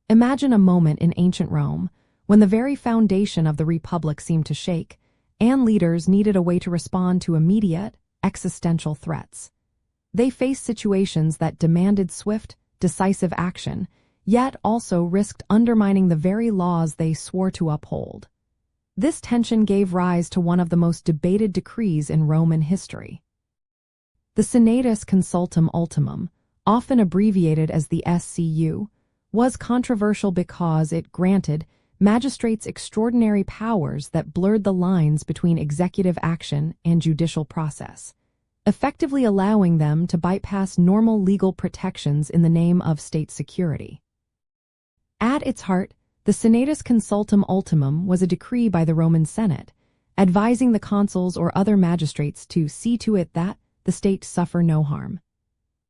Imagine a moment in ancient Rome when the very foundation of the republic seemed to shake, and leaders needed a way to respond to immediate, existential threats. They faced situations that demanded swift, decisive action, yet also risked undermining the very laws they swore to uphold. This tension gave rise to one of the most debated decrees in Roman history. The Senatus Consultum Ultimum, often abbreviated as the SCU, was controversial because it granted magistrates extraordinary powers that blurred the lines between executive action and judicial process, effectively allowing them to bypass normal legal protections in the name of state security. At its heart, the Senatus Consultum Ultimum was a decree by the Roman Senate, advising the consuls or other magistrates to see to it that the state suffer no harm.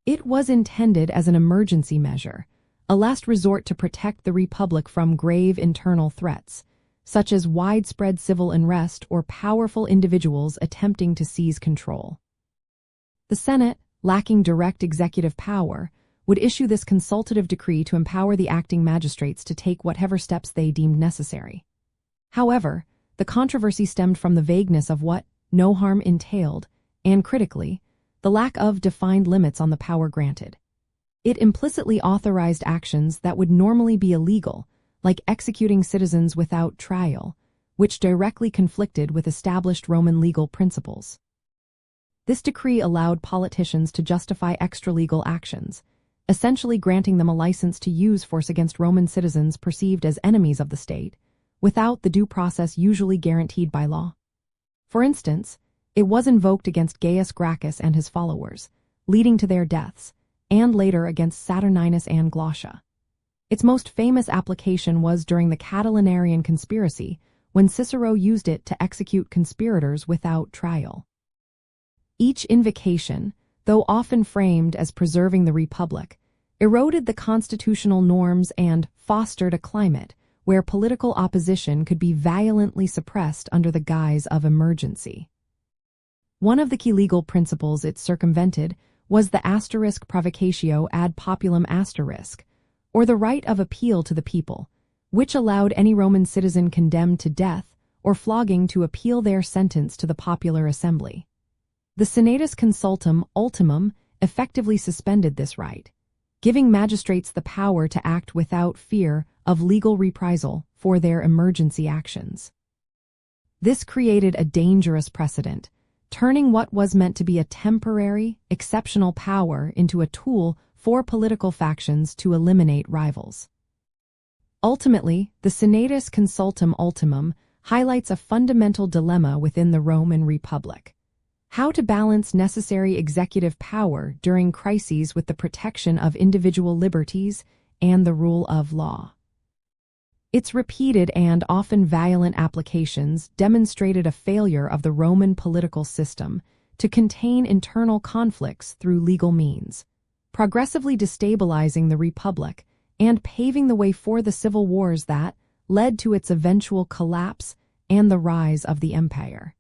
It was intended as an emergency measure, a last resort to protect the republic from grave internal threats, such as widespread civil unrest or powerful individuals attempting to seize control. The Senate, lacking direct executive power, would issue this consultative decree to empower the acting magistrates to take whatever steps they deemed necessary. However, the controversy stemmed from the vagueness of what no harm entailed, and critically, the lack of defined limits on the power granted. It implicitly authorized actions that would normally be illegal, like executing citizens without trial, which directly conflicted with established Roman legal principles. This decree allowed politicians to justify extralegal actions, essentially granting them a license to use force against Roman citizens perceived as enemies of the state, without the due process usually guaranteed by law. For instance, it was invoked against Gaius Gracchus and his followers, leading to their deaths, and later against Saturninus and Glaucia. Its most famous application was during the Catilinarian conspiracy, when Cicero used it to execute conspirators without trial. Each invocation, though often framed as preserving the republic, eroded the constitutional norms and fostered a climate where political opposition could be violently suppressed under the guise of emergency. One of the key legal principles it circumvented was the asterisk provocatio ad populum asterisk, or the right of appeal to the people, which allowed any Roman citizen condemned to death or flogging to appeal their sentence to the popular assembly. The Senatus Consultum Ultimum effectively suspended this right, giving magistrates the power to act without fear of legal reprisal for their emergency actions. This created a dangerous precedent, turning what was meant to be a temporary, exceptional power into a tool for political factions to eliminate rivals. Ultimately, the Senatus Consultum Ultimum highlights a fundamental dilemma within the Roman Republic: how to balance necessary executive power during crises with the protection of individual liberties and the rule of law. Its repeated and often violent applications demonstrated a failure of the Roman political system to contain internal conflicts through legal means, progressively destabilizing the republic and paving the way for the civil wars that led to its eventual collapse and the rise of the empire.